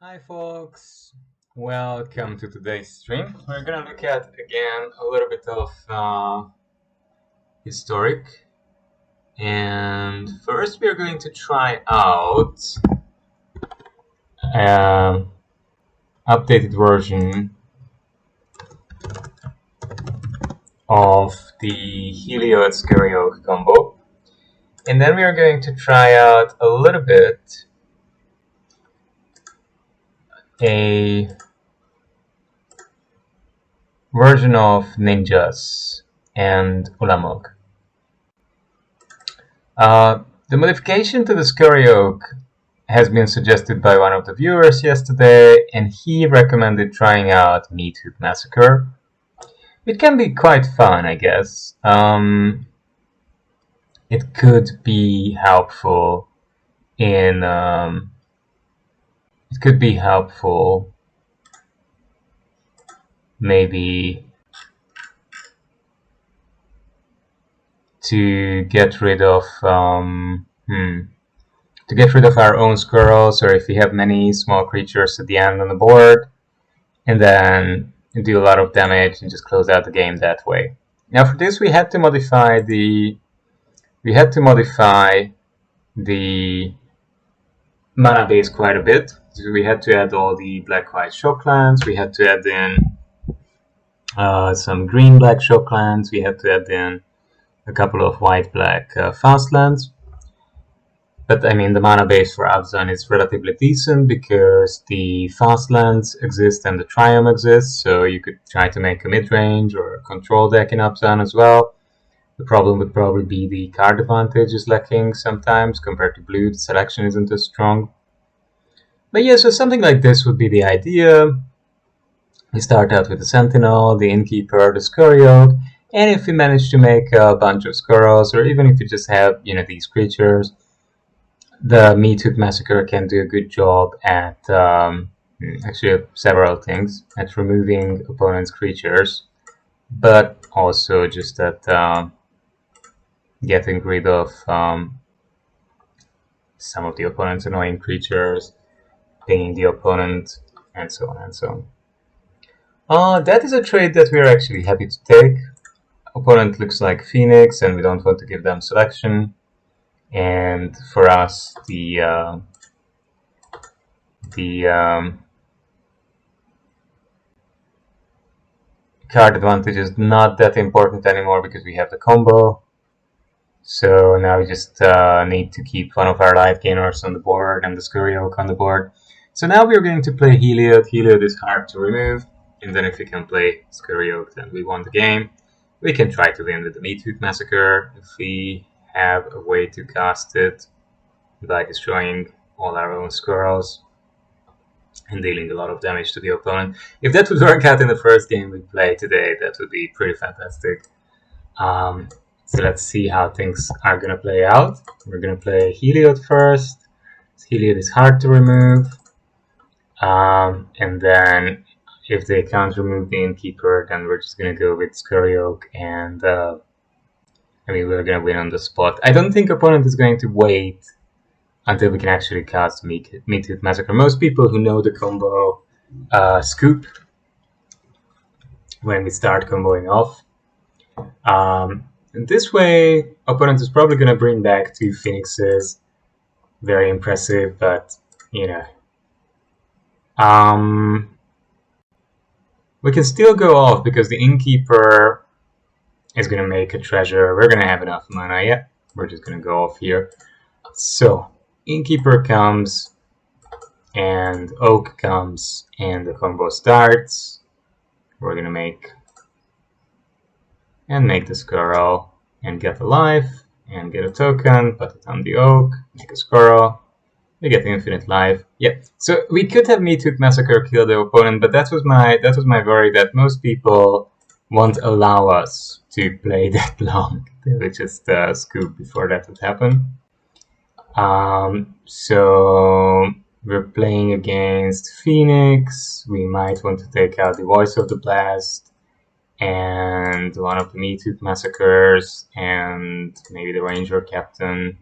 Hi folks, welcome to today's stream. We're gonna look at again a little bit of historic, and first we are going to try out updated version of the Heliod-Scurry Oak combo, and then we are going to try out a little bit a version of ninjas and Ulamog. The modification to the Scurry Oak has been suggested by one of the viewers yesterday, and he recommended trying out Meathook Massacre. It can be quite fun, I guess. It could be helpful in maybe to get rid of our own squirrels, or if we have many small creatures at the end on the board, and then do a lot of damage and just close out the game that way. Now for this we had to modify the mana base quite a bit. So we had to add all the black-white shocklands, we had to add in some green-black shocklands, we had to add in a couple of white-black fastlands. But I mean, the mana base for Abzan is relatively decent because the fastlands exist and the Triumph exists, so you could try to make a mid-range or a control deck in Abzan as well. The problem would probably be the card advantage is lacking sometimes compared to blue. The selection isn't as strong. But yeah, so something like this would be the idea. We start out with the Sentinel, the Innkeeper, the Scurry Oak, and if we manage to make a bunch of squirrels, or even if you just have, these creatures, the Meathook Massacre can do a good job at actually several things, at removing opponents' creatures, but also just at getting rid of some of the opponent's annoying creatures, pinging the opponent, and so on and so on. That is a trade that we are actually happy to take. Opponent looks like Phoenix, and we don't want to give them selection. And for us, the card advantage is not that important anymore because we have the combo. So now we just need to keep one of our life gainers on the board and the Scurry Oak on the board. So now we're going to play Heliod. Heliod is hard to remove, and then if we can play Scurry Oak, then we won the game. We can try to win with the Meathook Massacre if we have a way to cast it by destroying all our own squirrels and dealing a lot of damage to the opponent. If that would work out in the first game we play today, that would be pretty fantastic. So let's see how things are going to play out. We're going to play Heliod first. Heliod is hard to remove. And then if they can't remove the Innkeeper, then we're just going to go with Scurry Oak, and we're going to win on the spot. I don't think opponent is going to wait until we can actually cast Meathook Massacre. Most people who know the combo scoop when we start comboing off. And this way, opponent is probably going to bring back 2 Phoenixes. Very impressive, but, we can still go off because the Innkeeper is going to make a treasure. We're going to have enough mana. Yeah, we're just going to go off here. So, Innkeeper comes, and Oak comes, and the combo starts. We're going to make the Squirrel, and get a life, and get a token, put it on the Oak, make a Squirrel, we get infinite life. Yep. So we could have Meathook Massacre kill the opponent, but that was my worry, that most people won't allow us to play that long. They would just scoop before that would happen. So we're playing against Phoenix. We might want to take out the Voice of the Blast and one of the Meathook Massacres and maybe the Ranger Captain.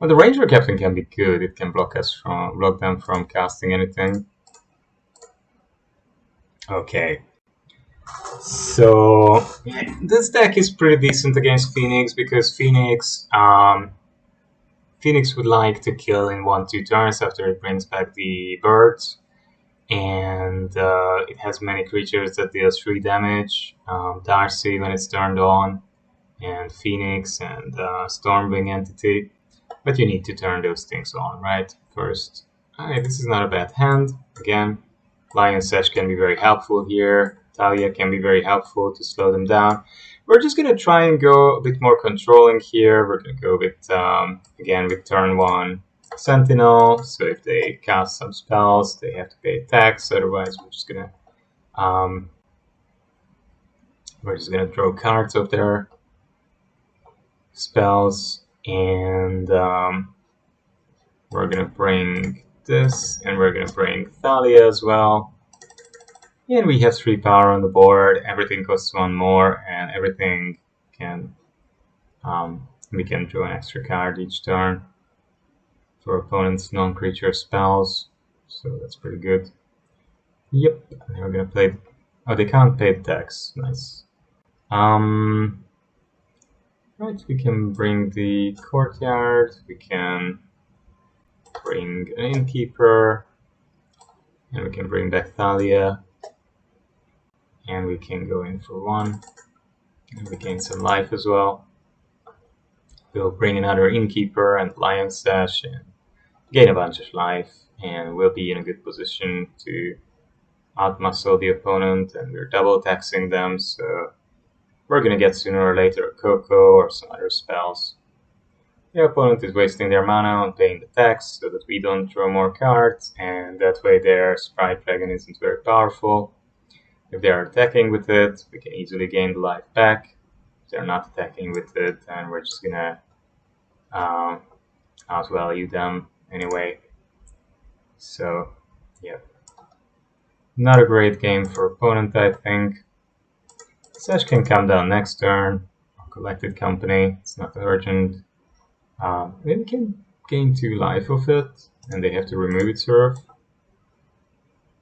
Well, the Ranger Captain can be good. It can block them from casting anything. Okay. So this deck is pretty decent against Phoenix because Phoenix would like to kill in 1-2 turns after it brings back the birds, and it has many creatures that deal 3 damage. Darcy when it's turned on, and Phoenix and Stormwing Entity. But you need to turn those things on, right? First. Alright, this is not a bad hand. Again, Lion Sash can be very helpful here. Talia can be very helpful to slow them down. We're just going to try and go a bit more controlling here. We're going to go with, again, with turn 1 Sentinel. So if they cast some spells, they have to pay tax. Otherwise, we're just going to draw cards of their spells. And we're going to bring this, and we're going to bring Thalia as well. And we have 3 power on the board, everything costs 1 more, and everything can, we can draw an extra card each turn for opponent's non-creature spells, so that's pretty good. Yep, and we're gonna play, oh, they can't pay the tax, nice. Right, we can bring the courtyard, we can bring an innkeeper, and we can bring back Thalia. And we can go in for 1, and we gain some life as well. We'll bring another innkeeper and Lion Sash and gain a bunch of life, and we'll be in a good position to outmuscle the opponent, and we're double taxing them, so we're gonna get sooner or later a Coco or some other spells. The opponent is wasting their mana on paying the tax so that we don't draw more cards, and that way their Sprite Dragon isn't very powerful. If they are attacking with it, we can easily gain the life back. If they're not attacking with it, then we're just gonna outvalue them anyway. So, yeah. Not a great game for opponent, I think. Sash can come down next turn. Collected Company, it's not urgent. Maybe we can gain 2 life of it, and they have to remove its Surf.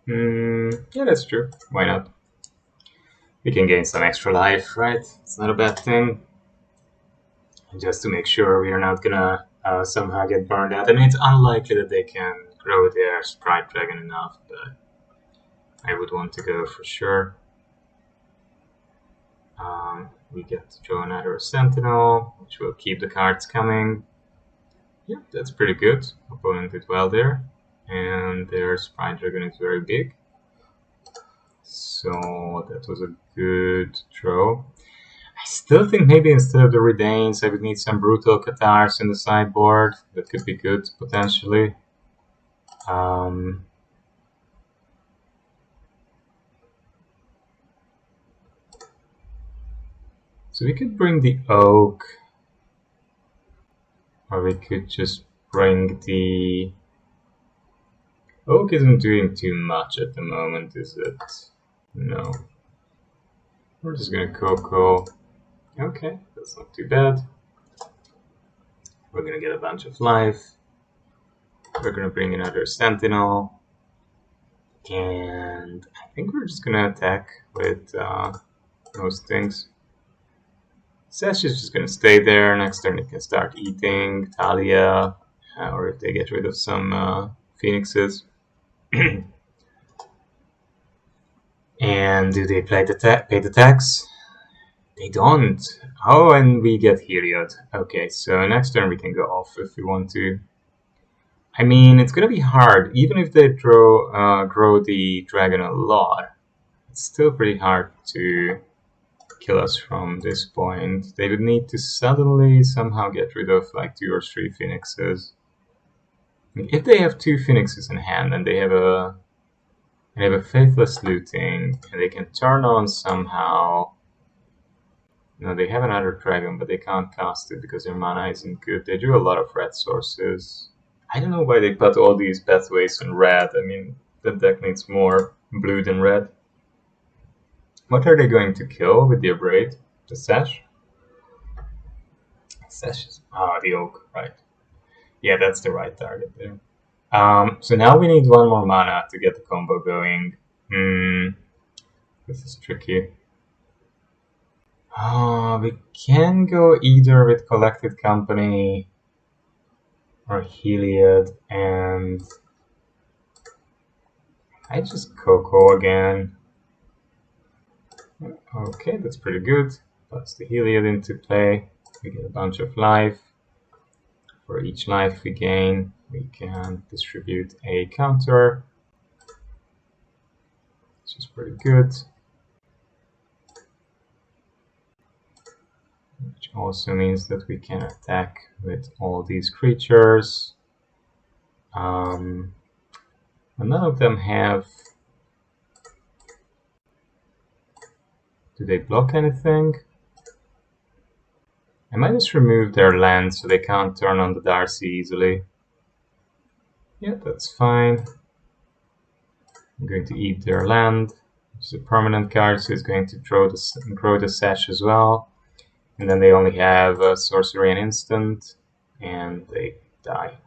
Yeah, that's true. Why not? We can gain some extra life, right? It's not a bad thing. And just to make sure we are not gonna somehow get burned out. I mean, it's unlikely that they can grow their Sprite Dragon enough, but I would want to go for sure. We get to draw another Sentinel, which will keep the cards coming. Yep, that's pretty good. Opponent did well there. And their Sprite Dragon is very big. So that was a good draw. I still think maybe instead of the Redains, I would need some Brutal Catars in the sideboard. That could be good, potentially. So we could bring the Oak. Or we could just bring the... Oak isn't doing too much at the moment, is it? No. We're just gonna Coco. Okay, that's not too bad. We're gonna get a bunch of life. We're gonna bring another Sentinel. And I think we're just gonna attack with most things. Sash is just gonna stay there. Next turn it can start eating Talia, or if they get rid of some Phoenixes. And do they pay the tax? They don't. Oh, and we get Heliod. Okay, so next turn we can go off if we want to. I mean, it's gonna be hard. Even if they grow the dragon a lot, it's still pretty hard to kill us from this point. They would need to suddenly somehow get rid of like 2 or 3 Phoenixes. If they have 2 Phoenixes in hand and they have a Faithless Looting, and they can turn on somehow. No, they have another dragon, but they can't cast it because their mana isn't good. They do a lot of red sources. I don't know why they put all these pathways in red. I mean, that deck needs more blue than red. What are they going to kill with the Abrade? The Sash? Sash is... Ah, the Oak, right. Yeah, that's the right target there. So now we need one more mana to get the combo going. This is tricky. We can go either with Collected Company or Heliod, and I just Coco again. Okay, that's pretty good. Puts the Heliod into play. We get a bunch of life. For each life we gain, we can distribute a counter, which is pretty good. Which also means that we can attack with all these creatures. And none of them have... Do they block anything? I might just remove their land so they can't turn on the Darcy easily. Yeah, that's fine. I'm going to eat their land. It's a permanent card, so it's going to grow the Sash as well. And then they only have sorcery and instant, and they die.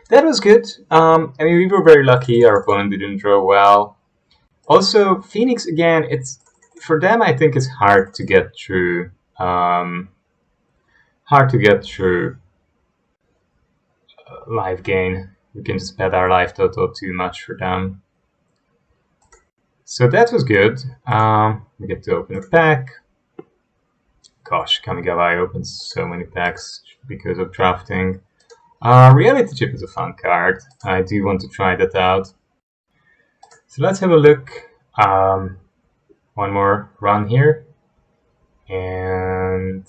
That was good. I mean, we were very lucky. Our opponent didn't draw well. Also, Phoenix again. It's for them. I think it's hard to get through. Life gain. We can just bet our life total too much for them. So that was good. We get to open a pack. Gosh, Kamigawa opens so many packs because of drafting. Reality Chip is a fun card. I do want to try that out. So let's have a look. One more run here. And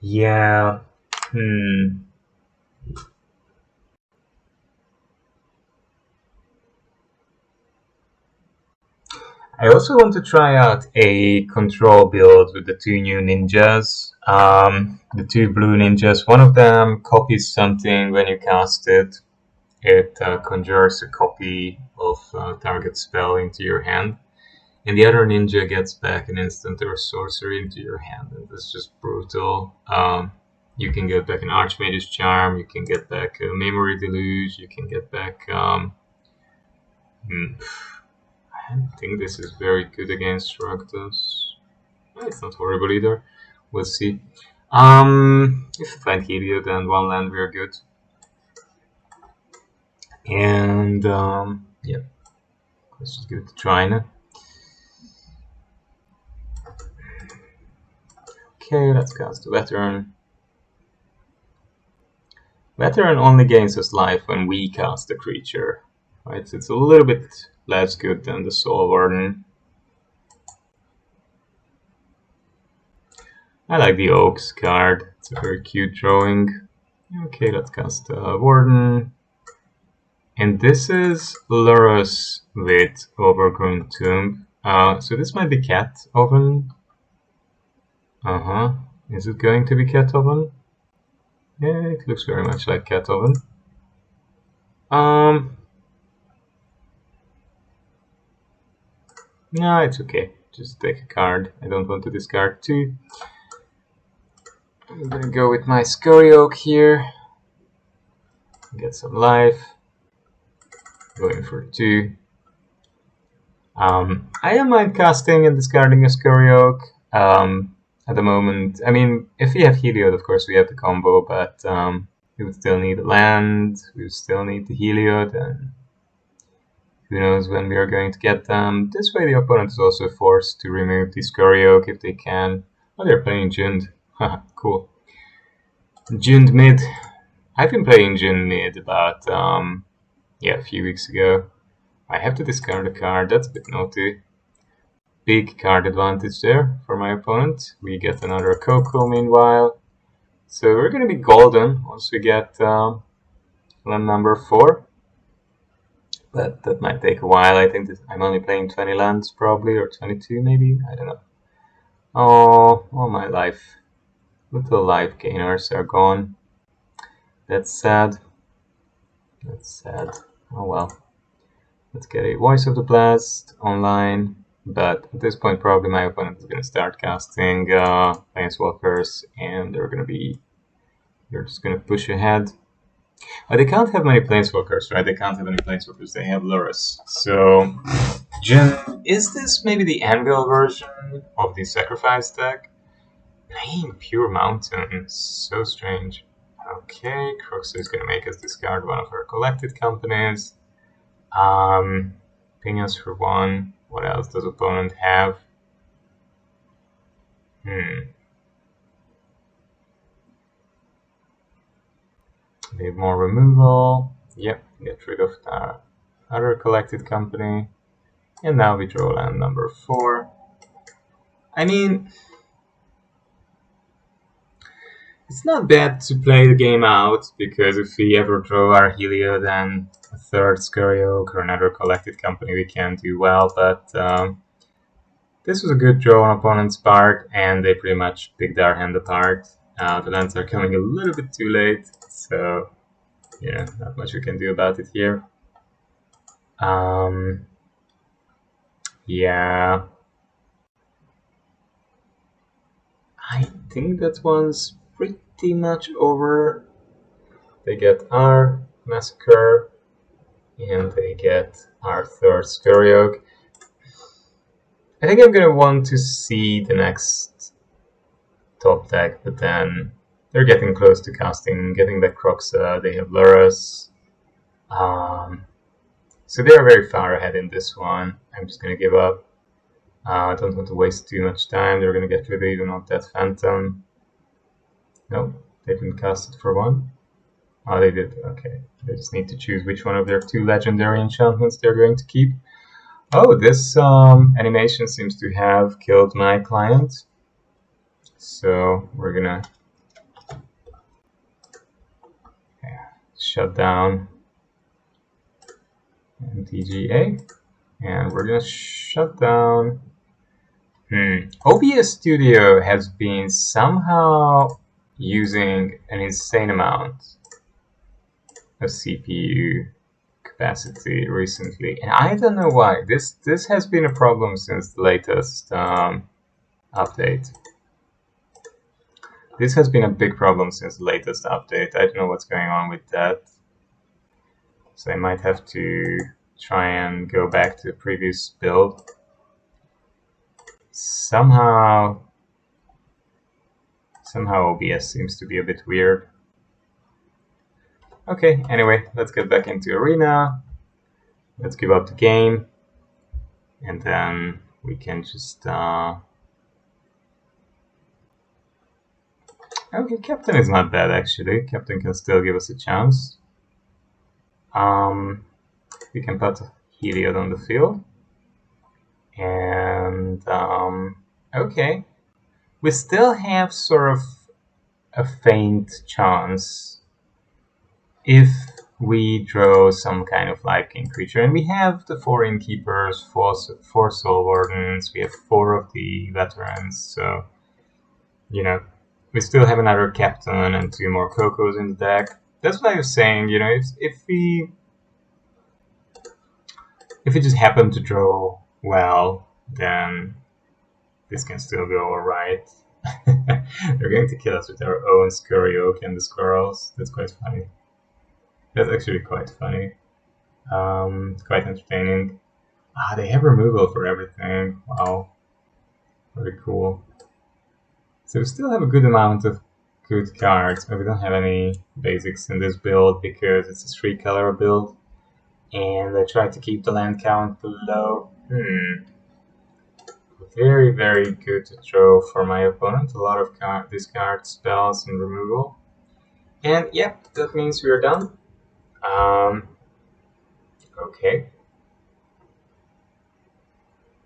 yeah, I also want to try out a control build with the two new ninjas. The two blue ninjas. One of them copies something when you cast it. It conjures a copy of target spell into your hand. And the other ninja gets back an instant or sorcery into your hand. And that's just brutal. You can get back an Archmage's Charm. You can get back a Memory Deluge. You can get back... I don't think this is very good against Rakdos. It's not horrible either. We'll see. If we find Heliod and one land, we're good. And yeah, let's just give it a try now. Okay, let's cast the Veteran. Veteran only gains us life when we cast the creature. Right, so it's a little bit less good than the Soul Warden. I like the Oaks card. It's a very cute drawing. Okay, let's cast Warden. And this is Lurrus with Overgrown Tomb. So this might be Cat Oven. Is it going to be Cat Oven? Yeah, it looks very much like Cat Oven. No, it's okay. Just take a card. I don't want to discard two. I'm gonna go with my Scurry Oak here. Get some life. Going for two. I don't mind casting and discarding a Scurry Oak. At the moment, I mean, if we have Heliod, of course we have the combo, but we would still need a land. We would still need the Heliod, and who knows when we are going to get them. This way the opponent is also forced to remove the Scurry Oak if they can. Oh, they're playing Jund. Haha, cool. Jund mid. I've been playing Jund mid about, a few weeks ago. I have to discard a card, that's a bit naughty. Big card advantage there for my opponent. We get another Coco meanwhile. So we're going to be golden once we get land number 4. But that might take a while. I think I'm only playing 20 lands probably, or 22 maybe. I don't know. Oh, all my life. Little life gainers are gone. That's sad. That's sad. Oh well. Let's get a Voice of the Blast online. But at this point, probably my opponent is going to start casting Planeswalkers, and they're going to be You're just gonna push ahead. Oh, they can't have many planeswalkers, right? They can't have any planeswalkers. They have Lurrus. So, Jin, is this maybe the Anvil version of the Sacrifice deck? Playing Pure Mountain. So strange. Okay, Croxa is gonna make us discard one of her collected companies. Opinions for one. What else does opponent have? They have more removal. Yep, get rid of the other collected company. And now we draw land number 4. I mean, it's not bad to play the game out, because if we ever draw our Heliod and a third Scurry Oak or another collected company, we can do well, but this was a good draw on opponent's part, and they pretty much picked our hand apart. The lands are coming a little bit too late, so yeah, not much we can do about it here. Yeah, I think that one's pretty much over. They get our Massacre, and they get our third Scurry Oak. I think I'm gonna want to see the next top deck, but then they're getting close to casting, getting back Croxa, they have Lurrus. So they are very far ahead in this one. I'm just gonna give up. I don't want to waste too much time. They're gonna get rid of even of that Phantom. No, they didn't cast it for one. Oh, they did. Okay. They just need to choose which one of their 2 legendary enchantments they're going to keep. Oh, this animation seems to have killed my client. So we're gonna shut down MTGA. And we're gonna shut down. OBS Studio has been somehow using an insane amount of CPU capacity recently, and I don't know why. This has been a problem since the latest update. This has been a big problem since the latest update. I don't know what's going on with that. So I might have to try and go back to the previous build. Somehow OBS seems to be a bit weird. Okay, anyway, let's get back into Arena. Let's give up the game. And then we can just... Okay, Captain is not bad, actually. Captain can still give us a chance. We can put Heliod on the field. And... okay. We still have sort of a faint chance if we draw some kind of Life King creature. And we have the 4 Innkeepers, 4 Soul Wardens, we have 4 of the Veterans, so, you know, we still have another Captain and 2 more Cocos in the deck. That's what I was saying, you know, if we just happen to draw well, then this can still go alright. They're going to kill us with our own Scurry Oak and the Squirrels. That's quite funny. That's actually quite funny. Quite entertaining. Ah, they have removal for everything. Wow. Very cool. So we still have a good amount of good cards, but we don't have any basics in this build because it's a 3-color build. And I tried to keep the land count below. Very, very good to draw for my opponent. A lot of discard spells and removal. And yep, that means we're done. Okay.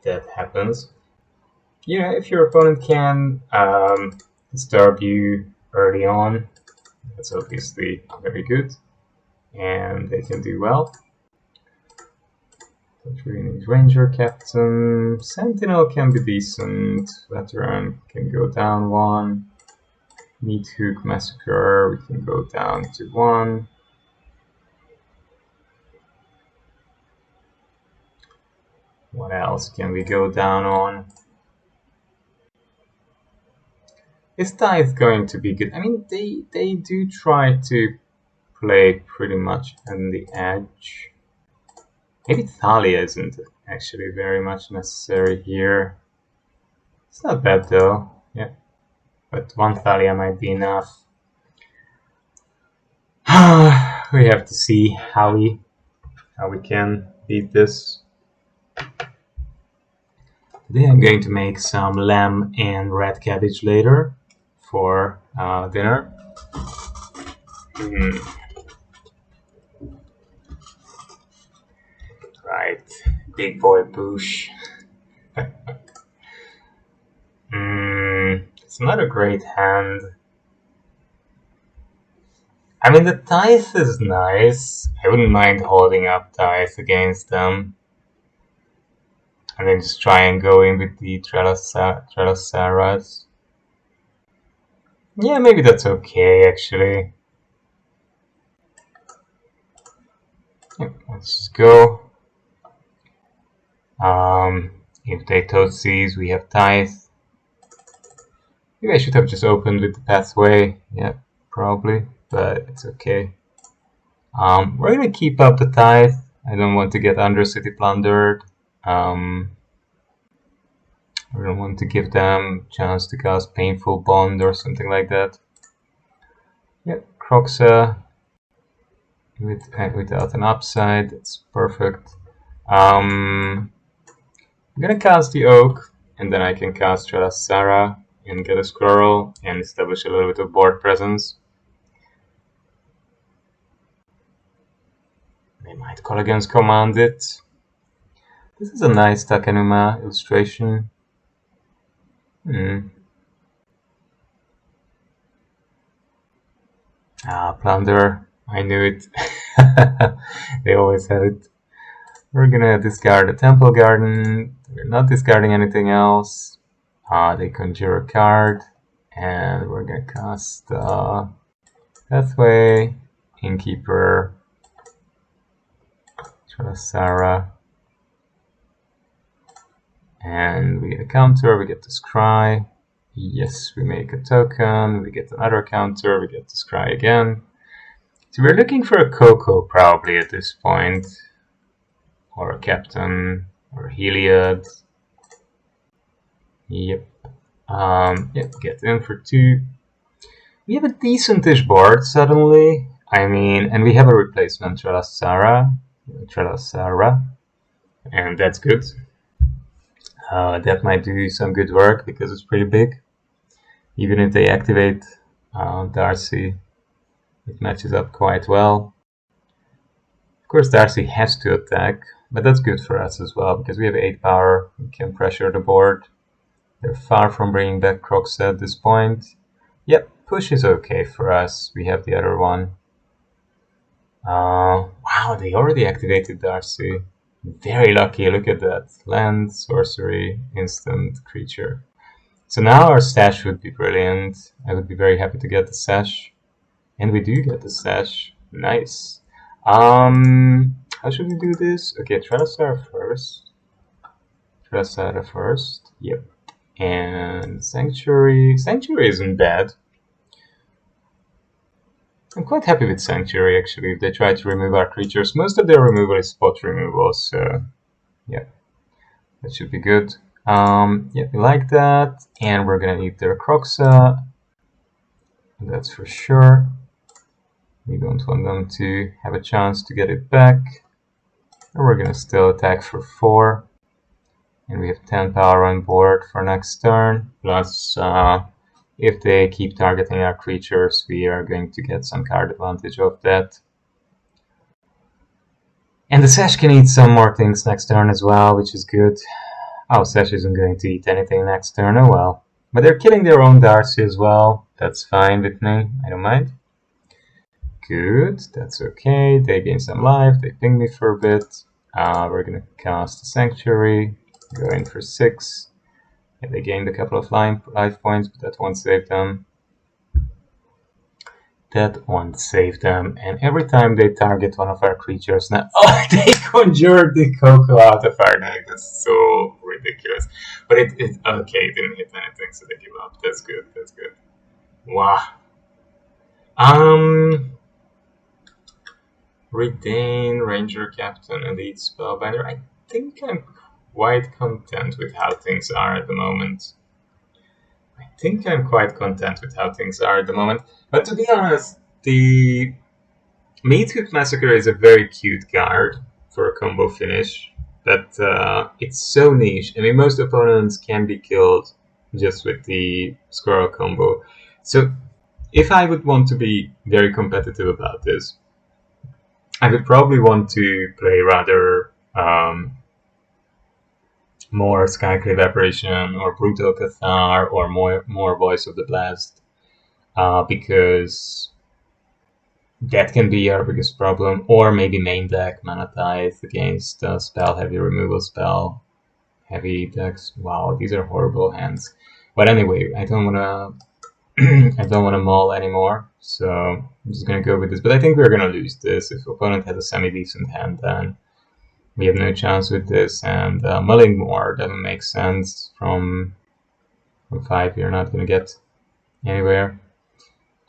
That happens. You know, if your opponent can disturb you early on, that's obviously very good. And they can do well. But we need Ranger Captain. Sentinel can be decent. Veteran can go down 1. Meathook Massacre, we can go down to 1. What else can we go down on? Is Tithe going to be good? I mean, they do try to play pretty much on the edge. Maybe Thalia isn't actually very much necessary here. It's not bad though, yeah. But one Thalia might be enough. We have to see how we can beat this. Today I'm going to make some lamb and red cabbage later for dinner. Right, big boy push. It's not a great hand. I mean, the Tithe is nice. I wouldn't mind holding up Tithe against them. And then just try and go in with the Trelosaras. Yeah, maybe that's okay, actually. Yeah, let's just go. If they Totsies, we have Tithe. Maybe I should have just opened with the pathway. Yeah, probably, but it's okay. We're gonna keep up the Tithe. I don't want to get Undercity plundered. I don't want to give them a chance to cast Painful Bond or something like that. Yep, Croxa without an upside, that's perfect. I'm gonna cast the Oak, and then I can cast Sarah and get a Squirrel and establish a little bit of board presence. They might call against Command it. This is a nice Takenuma illustration. Plunder. I knew it. They always have it. We're gonna discard the Temple Garden. We're not discarding anything else. They conjure a card. And we're gonna cast Pathway, Innkeeper, Sarah. And we get a counter, we get to scry. Yes, we make a token, we get another counter, we get to scry again. So we're looking for a Coco probably at this point. Or a Captain, or a Heliod. Yep. Yep, get in for 2. We have a decentish board suddenly. I mean, and we have a replacement Trelasara, and that's good. That might do some good work because it's pretty big. Even if they activate Darcy, it matches up quite well. Of course, Darcy has to attack, but that's good for us as well because we have 8 power. We can pressure the board. They're far from bringing back Croxa at this point. Yep, push is okay for us. We have the other one. Wow, they already activated Darcy. Very lucky, look at that. Land, sorcery, instant creature. So now our stash would be brilliant. I would be very happy to get the sash. And we do get the sash. Nice. How should we do this? Okay, Trelasara first. Trelasara first. Yep. And Sanctuary. Sanctuary isn't bad. I'm quite happy with Sanctuary, actually, if they try to remove our creatures. Most of their removal is spot removal, so yeah, that should be good. Yeah, we like that, and we're gonna eat their Croxa. That's for sure. We don't want them to have a chance to get it back. And we're gonna still attack for 4. And we have 10 power on board for next turn, plus if they keep targeting our creatures, we are going to get some card advantage of that. And the Sash can eat some more things next turn as well, which is good. Oh, Sash isn't going to eat anything next turn, oh well. But they're killing their own Darcy as well. That's fine with me, I don't mind. Good, that's okay. They gain some life, they ping me for a bit. We're gonna cast a Sanctuary, go in for 6. Yeah, they gained a couple of life points, but that won't save them. That won't save them. And every time they target one of our creatures now... Oh, they conjured the Coco out of our deck. That's so ridiculous. But it okay, it didn't hit anything, so they give up. That's good, that's good. Wow. Retain, Ranger, Captain, Elite, Spellbinder. I think I'm quite content with how things are at the moment. But to be honest, the Meathook Massacre is a very cute card for a combo finish, but it's so niche. I mean, most opponents can be killed just with the Squirrel combo. So if I would want to be very competitive about this, I would probably want to play rather more Skyclave Apparition or Brutal Cathar or more Voice of the Blast, because that can be our biggest problem. Or maybe main deck Mana Tithe against spell heavy removal spell heavy decks. Wow, these are horrible hands. But anyway, I don't wanna I don't wanna maul anymore, so I'm just gonna go with this. But I think we're gonna lose this. If opponent has a semi decent hand, then we have no chance with this. And mulling more doesn't make sense. From 5, you're not gonna get anywhere.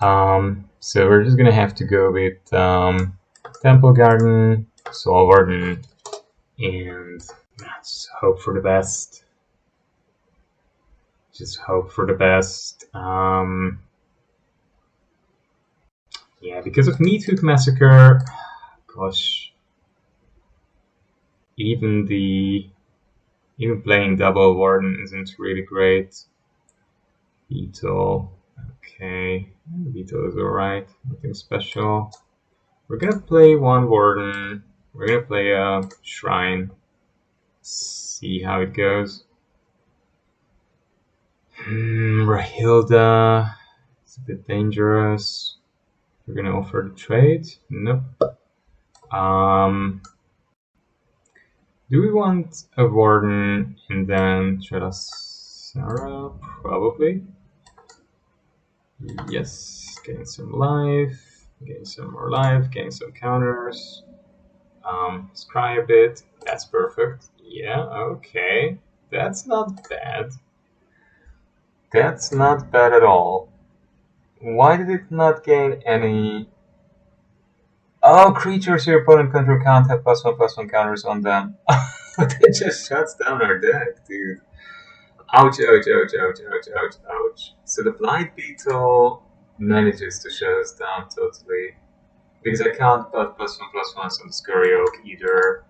So we're just gonna have to go with Temple Garden, Soul Warden, and just hope for the best. Yeah, because of Meathook Massacre, gosh, even playing double Warden isn't really great. Beetle, okay, Beetle is alright, nothing special. We're gonna play one Warden. We're gonna play a Shrine. See how it goes. Rahilda. It's a bit dangerous. We're gonna offer the trade. Nope. Do we want a Warden and then Sarah? Probably. Yes. Gain some life. Gain some more life. Gain some counters. Scry a bit. That's perfect. Yeah, okay. That's not bad. That's not bad at all. Why did it not gain any... Oh, creatures your opponent control can't have +1/+1 counters on them. That just shuts down our deck, dude. Ouch, ouch, ouch, ouch, ouch, ouch, ouch. So the Blight Beetle manages to shut us down totally. Because I can't put +1/+1s on the Scurry Oak either.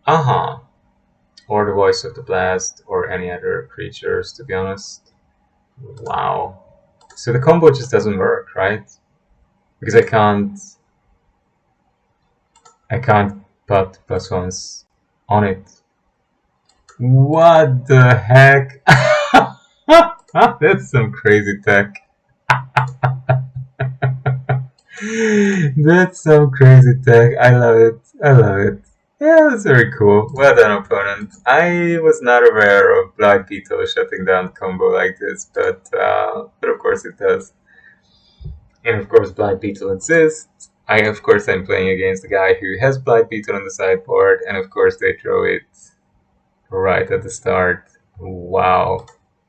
Or the Voice of the Blast, or any other creatures, to be honest. Wow. So the combo just doesn't work, right? Because I can't put +1s on it. What the heck? That's some crazy tech. That's some crazy tech. I love it. Yeah, that's very cool. Well done, opponent. I was not aware of Blight Beetle shutting down combo like this, but of course it does. And of course Blight Beetle exists. Of course I'm playing against a guy who has Blight Beetle on the sideboard, and of course they throw it right at the start. Wow.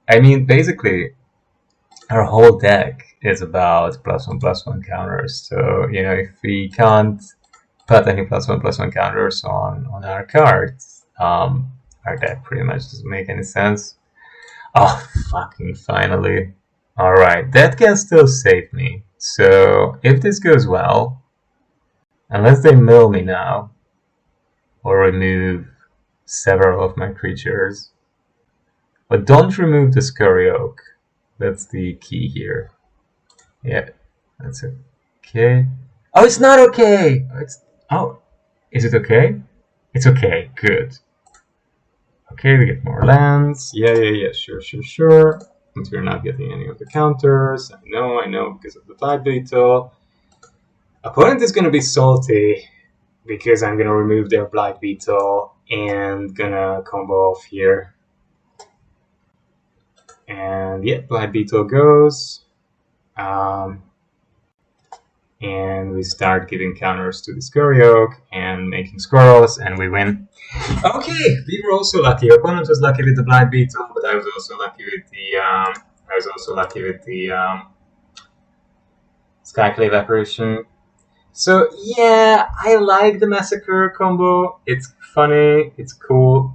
I mean, basically, our whole deck is about +1/+1 counters. So, if we can't put any +1/+1 counters on our cards, our deck pretty much doesn't make any sense. Oh, fucking finally. Alright, that can still save me. So, if this goes well, unless they mill me now, or remove several of my creatures, but don't remove the Scurry Oak. That's the key here. Yeah, that's okay. Oh, it's not okay! Is it okay? It's okay, good. Okay, we get more lands. Yeah, sure. But we're not getting any of the counters. I know, because of the Blight Beetle. Opponent is gonna be salty because I'm gonna remove their Blight Beetle and gonna combo off here. And yeah, Blight Beetle goes. And we start giving counters to the Scurry Oak and making squirrels, and we win. Okay, we were also lucky. Opponent was lucky with the Blight Beetle, but I was also lucky with the Skyclave Apparition. So yeah, I like the Massacre combo. It's funny, it's cool,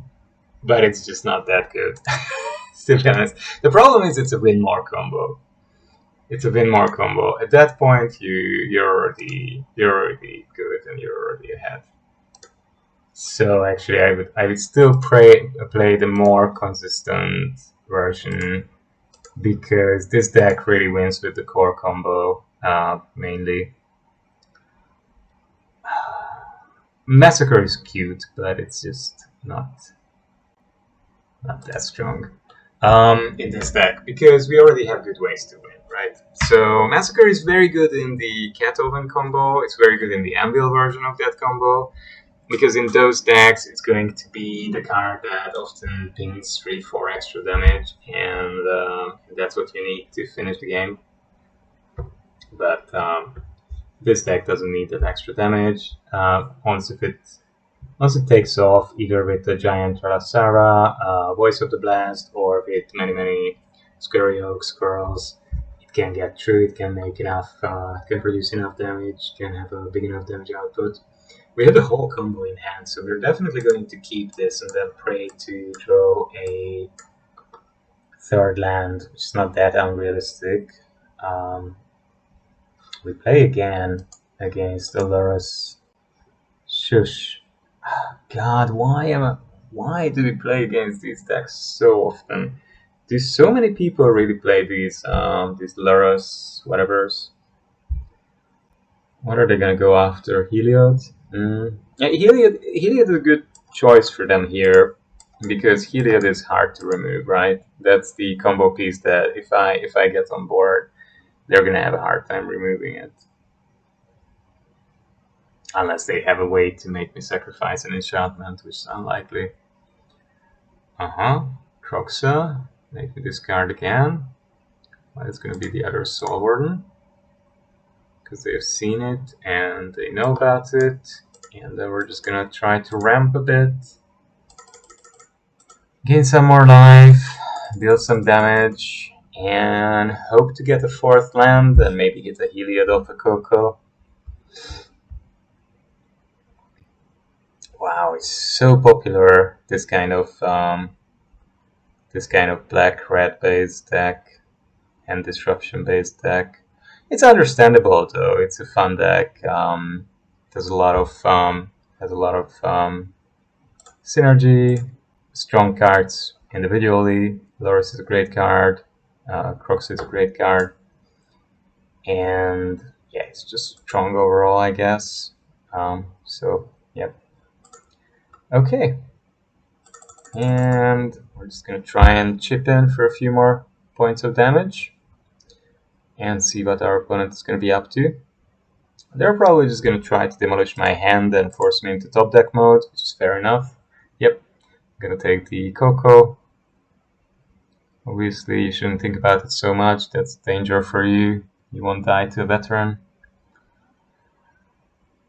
but it's just not that good. To be honest, the problem is it's a win more combo. It's a win more combo. At that point, you're already good and you're already ahead. So actually, I would still play the more consistent version because this deck really wins with the core combo mainly. Massacre is cute, but it's just not that strong in this deck because we already have good ways to win, right? So Massacre is very good in the Cat Oven combo. It's very good in the Anvil version of that combo because in those decks it's going to be the card that often pings 3-4 extra damage, and that's what you need to finish the game. But this deck doesn't need that extra damage. Once it takes off, either with the giant Ralasara, Voice of the Blast, or with many Scurry Oak Squirrels, it can get through. It can make enough, can produce enough damage, can have a big enough damage output. We have the whole combo in hand, so we're definitely going to keep this and then pray to draw a third land, which is not that unrealistic. We play again against Alurus. Shush. God, why do we play against these decks so often? Do so many people really play these Lurus whatevers? What are they gonna go after? Heliod? Yeah, Heliod is a good choice for them here because Heliod is hard to remove, right? That's the combo piece that if I get on board, they're gonna have a hard time removing it. Unless they have a way to make me sacrifice an enchantment, which is unlikely. Croxa. Make me discard again. Well, it's gonna be the other Soul Warden. Because they've seen it and they know about it. And then we're just gonna try to ramp a bit. Gain some more life. Deal some damage. And hope to get a 4th land and maybe get a Heliod off a Coco. Wow, it's so popular, this kind of black-red based deck and disruption based deck. It's understandable though. It's a fun deck. There's a lot of synergy, strong cards individually. Loris is a great card. Crox is a great card, and yeah, it's just strong overall, I guess. So yep. Okay, and we're just gonna try and chip in for a few more points of damage and see what our opponent is gonna be up to. They're probably just gonna try to demolish my hand and force me into top deck mode, which is fair enough. Yep, I'm gonna take the Coco. Obviously, you shouldn't think about it so much. That's danger for you. You won't die to a veteran.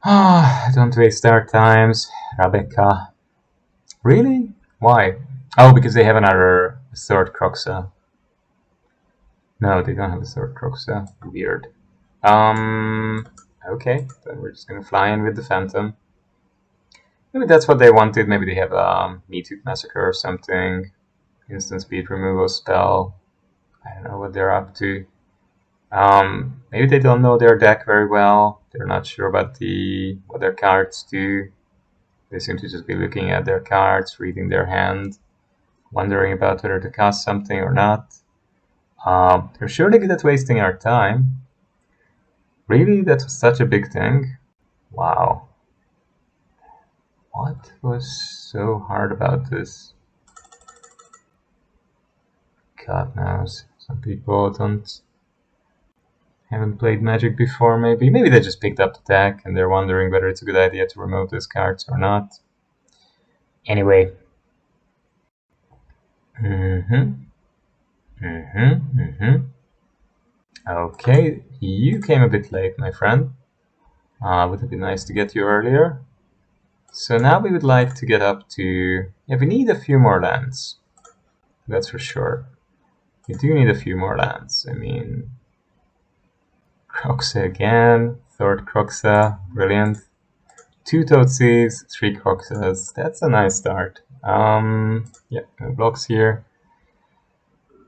Don't waste our times, Rebecca. Really? Why? Oh, because they have another third Croxa. No, they don't have a third Croxa. Weird. Okay, then we're just gonna fly in with the Phantom. Maybe that's what they wanted. Maybe they have a Meathook Massacre or something. Instant speed removal spell. I don't know what they're up to. Maybe they don't know their deck very well. They're not sure about what their cards do. They seem to just be looking at their cards, reading their hand, wondering about whether to cast something or not. They're surely good at wasting our time. Really? That was such a big thing? Wow. What was so hard about this? God knows. Some people haven't played Magic before, maybe. Maybe they just picked up the deck and they're wondering whether it's a good idea to remove these cards or not. Anyway. Okay, you came a bit late, my friend. Would have been nice to get you earlier. So now we would like to get up to... Yeah, we need a few more lands. That's for sure. We do need a few more lands. I mean... Croxa again, third Croxa, brilliant. 2 Toadsies, 3 Croxas, that's a nice start. Yeah, no blocks here.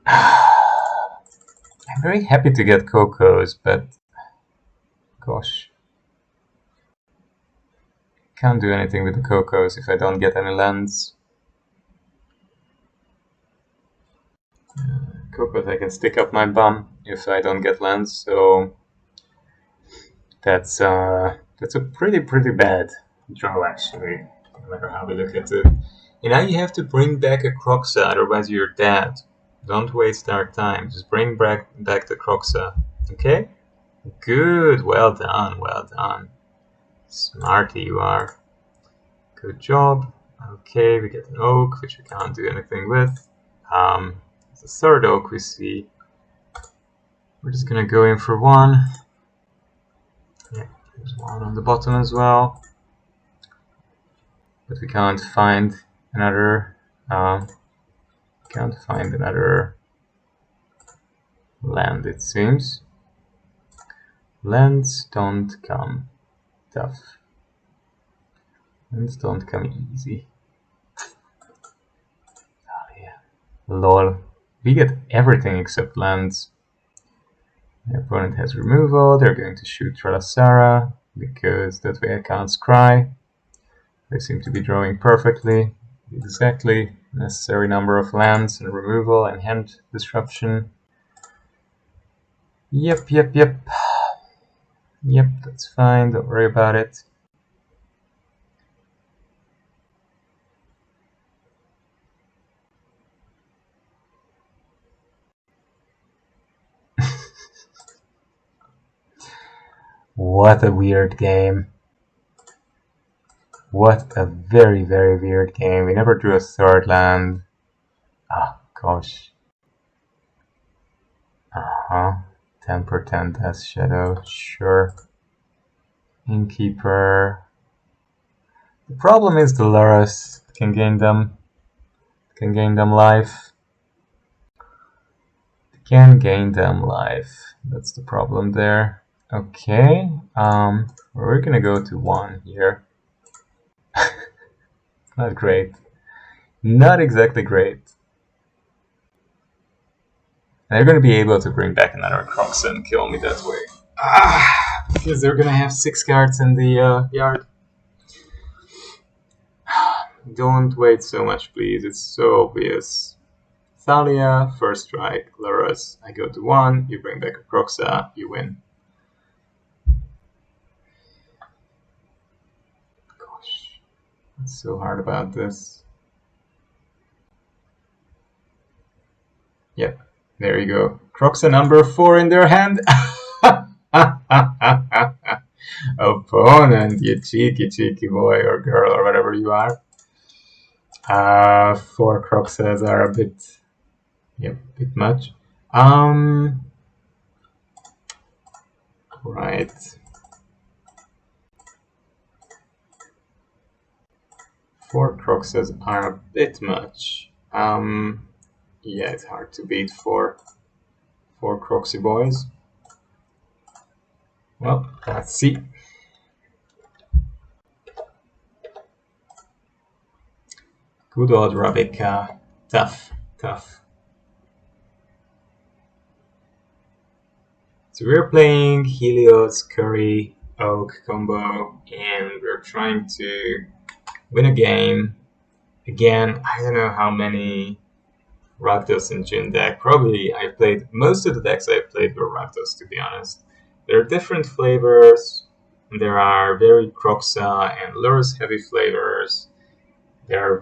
I'm very happy to get Cocos, but gosh. Can't do anything with the Cocos if I don't get any lands. Cocos I can stick up my bum if I don't get lands, so that's a pretty bad draw actually, no matter how we look at it. And now you have to bring back a Croxa, otherwise you're dead. Don't waste our time, just bring back the Croxa, okay? Good, well done, well done. Smarty you are. Good job. Okay, we get an oak, which we can't do anything with. The third oak we see. We're just gonna go in for one. Yeah, there's one on the bottom as well. But we can't find another. Can't find another land, it seems. Lands don't come tough. Lands don't come easy. Oh yeah. Lol. We get everything except lands. My opponent has removal, they're going to shoot Tralasara, because that way I can't scry. They seem to be drawing perfectly, exactly necessary number of lands and removal and hand disruption. Yep. Yep, that's fine, don't worry about it. What a weird game. What a very weird game. We never drew a third land. Ah, gosh. 10% Death Shadow, sure. Innkeeper. The problem is the Luras can gain them life. Can gain them life. That's the problem there. Okay, we're gonna go to 1 here. Not great. Not exactly great. They're gonna be able to bring back another Crocs and kill me that way. Because they're gonna have 6 cards in the yard. Don't wait so much, please. It's so obvious. Thalia, first strike, Luras. I go to 1, you bring back a Croxa, you win. Gosh, it's so hard about this. Yep, there you go. Croxa number 4 in their hand. Opponent, you cheeky boy or girl or whatever you are. 4 Croxas are a bit, bit much. Right. Four Croxas are a bit much. Yeah, it's hard to beat four Croxy boys. Well, let's see. Good old Ravika. Tough. So we're playing Heliod-Scurry Oak combo, and we're trying to win a game. Again, I don't know how many Rakdos and Jin deck. Probably I played, most of the decks I played were Rakdos, to be honest. There are different flavors. There are very Croxa and Lures heavy flavors. There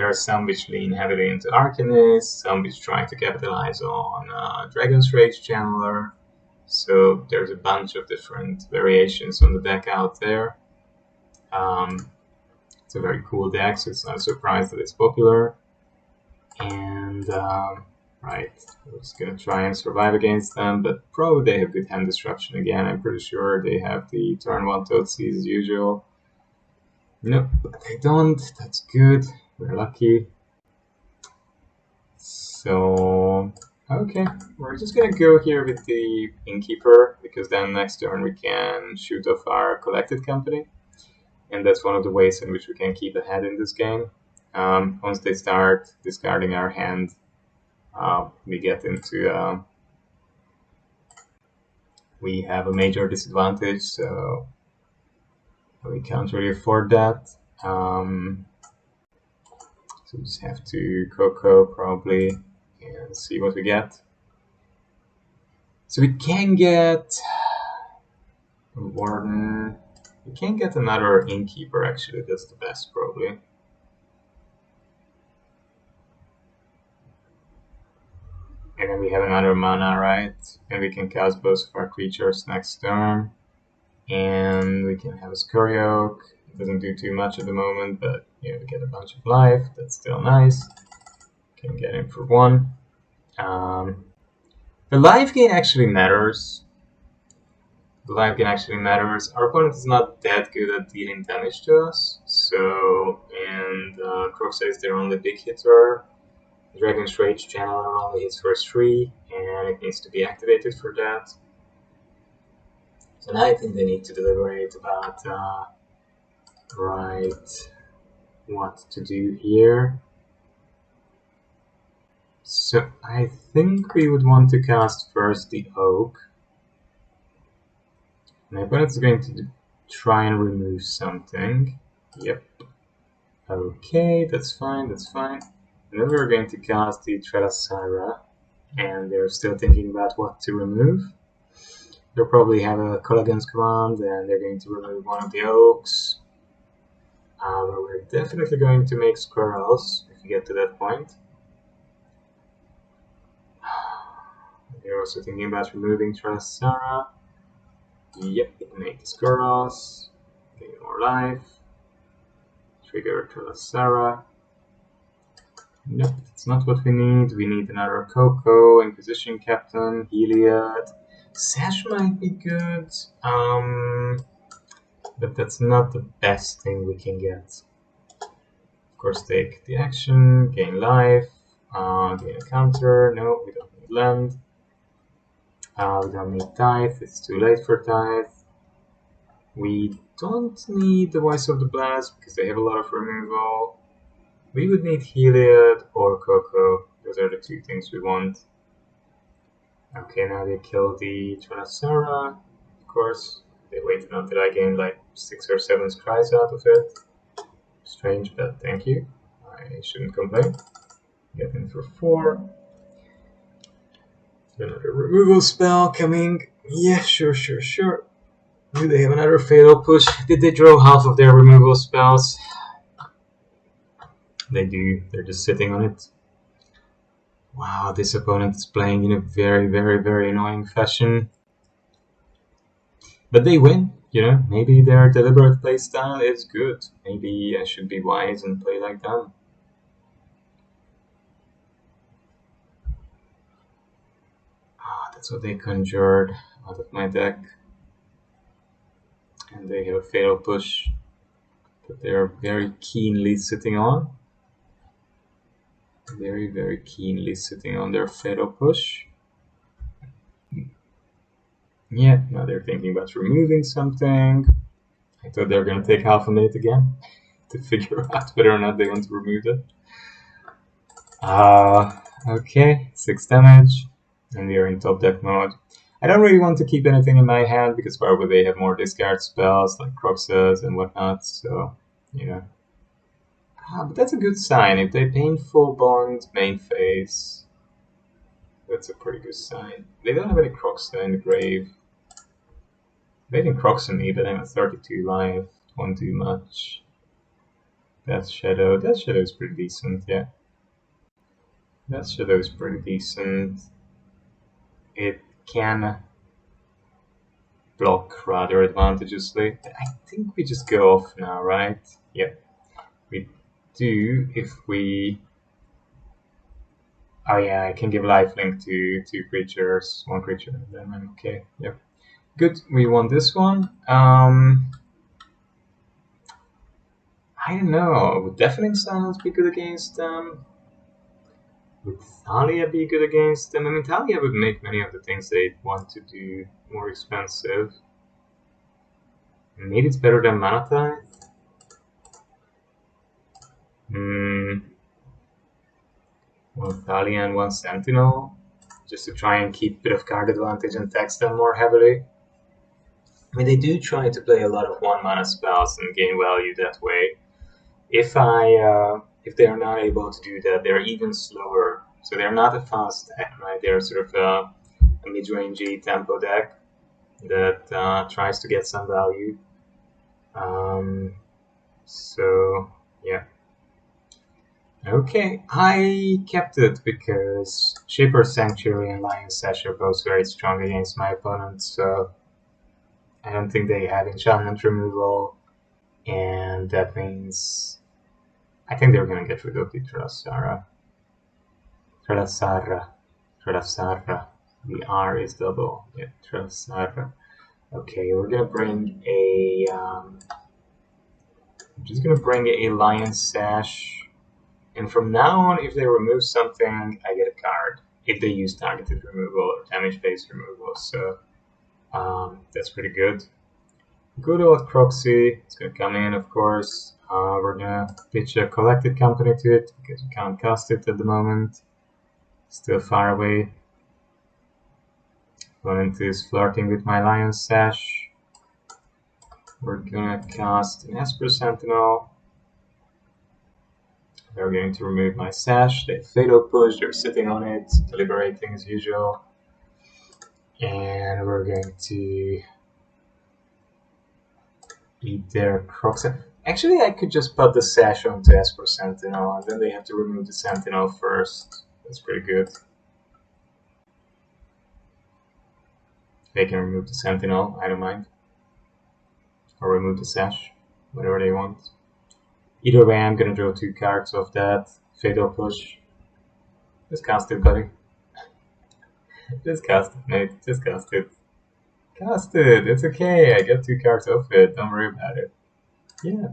are some which lean heavily into Arcanist, some which try to capitalize on Dragon's Rage Channeler. So there's a bunch of different variations on the deck out there. It's a very cool deck, so it's not a surprise that it's popular. And right, we're just gonna try and survive against them, but probably they have good hand disruption again. I'm pretty sure they have the turn 1 Toadsies as usual. Nope, they don't. That's good. We're lucky. So Okay, we're just gonna go here with the Innkeeper, because then next turn we can shoot off our collected company. And that's one of the ways in which we can keep ahead in this game. Once they start discarding our hand, we get into we have a major disadvantage, so we can't really afford that. So we just have to Coco probably and see what we get. So we can get a Warden. We can get another Innkeeper actually, that's the best probably. And then we have another mana, right? And we can cast both of our creatures next turn. And we can have a Scurry Oak. It doesn't do too much at the moment, but we get a bunch of life. That's still nice. Can get in for 1. The life gain actually matters. The life gain actually matters. Our opponent is not that good at dealing damage to us. So, and Croxa is their only big hitter. Dragon's Rage Channeler only hits for 3, and it needs to be activated for that. So now I think they need to deliberate about what to do here. So I think we would want to cast first the Oak. My opponent is going to try and remove something. Yep. Okay, that's fine, that's fine. And then we're going to cast the Trelasara, and they're still thinking about what to remove. They'll probably have a Colligan's Command, and they're going to remove one of the Oaks. But we're definitely going to make Squirrels if we get to that point. They're also thinking about removing Trelasara. Yep, it makes Squirrels. Gain more life. Trigger Trelasara. Nope, that's not what we need. We need another Coco, Inquisition Captain, Heliod. Sash might be good, but that's not the best thing we can get. Of course, take the action, gain life, gain a counter. No, we don't need land. We don't need Tithe, it's too late for Tithe. We don't need the Voice of the Blast because they have a lot of removal. We would need Heliod or Coco. Those are the two things we want. Okay, now they kill the Trelasara. Of course, they waited until I gained like 6 or 7 scries out of it. Strange, but thank you. I shouldn't complain. Get in for 4. Another removal spell coming. Yeah, sure. Do they have another fatal push? Did they draw half of their removal spells? They do. They're just sitting on it. Wow, this opponent is playing in a very annoying fashion. But they win, maybe their deliberate playstyle is good. Maybe I should be wise and play like them. That's what they conjured out of my deck. And they have a fatal push that they're very keenly sitting on. Very keenly sitting on their fatal push. Yeah, now they're thinking about removing something. I thought they were going to take half a minute again to figure out whether or not they want to remove it. Okay, 6 damage, and we are in top deck mode. I don't really want to keep anything in my hand because why would they have more discard spells like Croxas and whatnot, so, but that's a good sign. If they Painful Bond main phase, that's a pretty good sign. They don't have any Croxa in the grave. They can Croxa me, but I'm at 32 life. Won't do much. That Shadow is pretty decent, yeah. That Shadow is pretty decent. It can block rather advantageously. I think we just go off now, right? Yep. We do if we... Oh yeah, I can give lifelink to 2 creatures, 1 creature, then I'm okay. Yep. Good, we won this one. I don't know, would Deafening Silence be good against them? Would Thalia be good against them? I mean, Thalia would make many of the things they want to do more expensive. Maybe it's better than Manatine? One Thalia and one Sentinel, just to try and keep a bit of card advantage and tax them more heavily. I mean, they do try to play a lot of 1-mana spells and gain value that way. If they are not able to do that, they're even slower. So they're not a fast deck, right? They're sort of a mid-rangey tempo deck that tries to get some value. So yeah. Okay, I kept it because Shaper's Sanctuary and Lion's Sash are both very strong against my opponent, so I don't think they have enchantment removal, and that means I think they're gonna get rid of the Tralasara. The R is double. Yeah, Tralasara. Okay, we're gonna bring a. I'm just gonna bring a Lion's Sash. And from now on, if they remove something, I get a card. If they use targeted removal or damage-based removal, so that's pretty good. Good old Croxy, it's gonna come in, of course. We're gonna pitch a Collected Company to it because we can't cast it at the moment. Still far away. Opponent is flirting with my Lion's Sash. We're gonna cast an Esper Sentinel. They're going to remove my Sash. They Fatal Push, they're sitting on it, deliberating as usual. And we're going to eat their Croxy. Actually, I could just put the Sash onto Esper Sentinel, and then they have to remove the Sentinel first. That's pretty good. They can remove the Sentinel, I don't mind. Or remove the Sash, whatever they want. Either way, I'm gonna draw 2 cards off that. Fatal Push. Just cast it, buddy. Just cast it, mate. Just cast it. Cast it. It's okay. I got 2 cards off it. Don't worry about it. Yeah.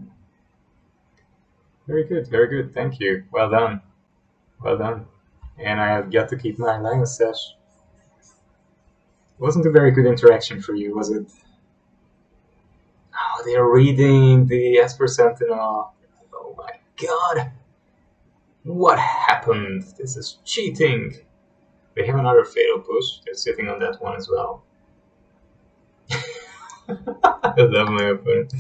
Very good. Very good. Thank you. Well done. Well done. And I got to keep my Lion's Sash. Wasn't a very good interaction for you, was it? Oh, they're reading the Esper Sentinel. Oh my god. What happened? This is cheating. They have another Fatal Push. They're sitting on that one as well. I love my opponent.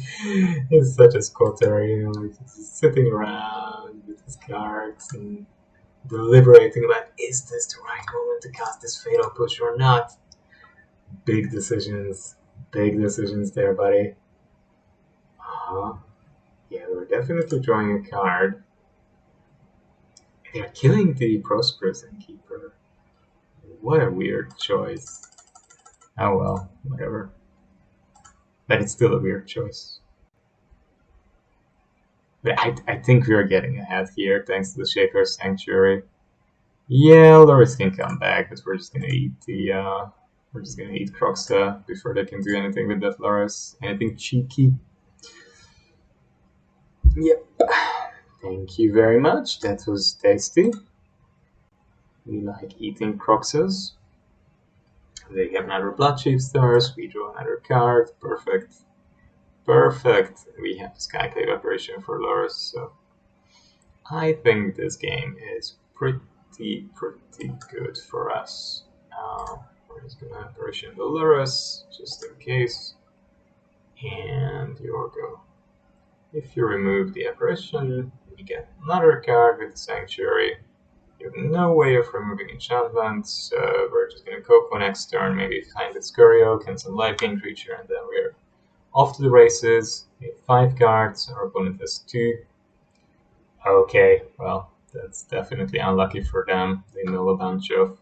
He's such a squatter, you know, like just sitting around with his cards and deliberating about, is this the right moment to cast this Fatal Push or not? Big decisions there, buddy. Yeah, we're definitely drawing a card. They're killing the Prosperous Innkeeper. What a weird choice. Oh well, whatever. But it's still a weird choice. But I think we are getting ahead here thanks to the Shaper's Sanctuary. Yeah, Loris can come back, but we're just gonna eat the we're just gonna eat Croxta before they can do anything with that Loris. Anything cheeky. Yep. Thank you very much. That was tasty. We like eating Croxas. They have another Bloodchief Stars. We draw another card. Perfect. Perfect. We have Skyclave Apparition for Loris, so I think this game is pretty good for us. We're just gonna Apparition the Loris, just in case. And your go. If you remove the Apparition, you get another card with the Sanctuary. You have no way of removing enchantments, so we're just gonna Coco next turn, maybe find the Scurry Oak and some Life Gain creature, and then we're off to the races. We have 5 cards, our opponent has 2. Okay, well, that's definitely unlucky for them. They mill a bunch of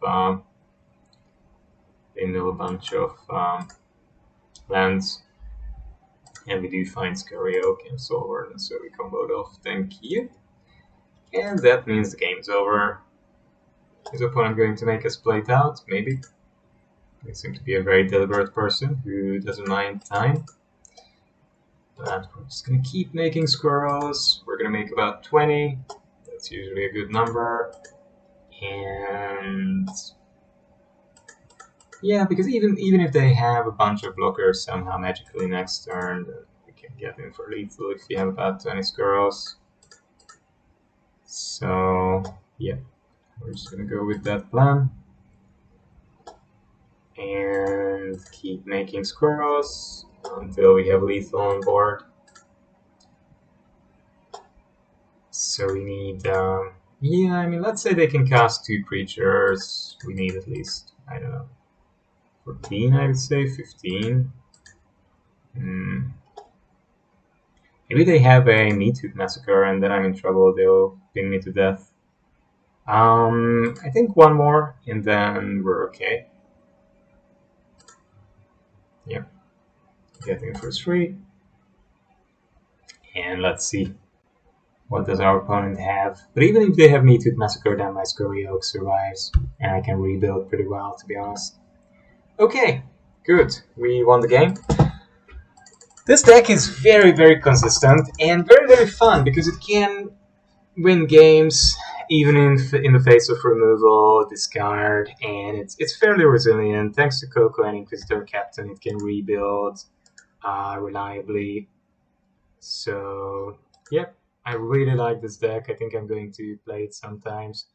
lands. And we do find Scurry Oak and Soulward, and so we comboed off. Thank you. And that means the game's over. Is opponent going to make us play it out? Maybe. They seem to be a very deliberate person who doesn't mind time. But we're just going to keep making squirrels. We're going to make about 20. That's usually a good number. And yeah, because even if they have a bunch of blockers somehow magically next turn, we can get in for lethal if we have about 20 squirrels. So yeah, we're just gonna go with that plan. And keep making squirrels until we have lethal on board. So we need, yeah, I mean, let's say they can cast 2 creatures. We need at least, I don't know, 14, I would say, 15. Maybe they have a Meathook Massacre and then I'm in trouble. They'll pin me to death. I think one more and then we're okay. Yep. Getting for 3. And let's see. What does our opponent have? But even if they have Meathook Massacre, then my Scurry Oak survives. And I can rebuild pretty well, to be honest. Okay, good. We won the game. This deck is very consistent and very fun because it can win games even in the face of removal, discard, and it's fairly resilient. Thanks to Coco and Inquisitor Captain, it can rebuild reliably. So, yep, I really like this deck. I think I'm going to play it sometimes.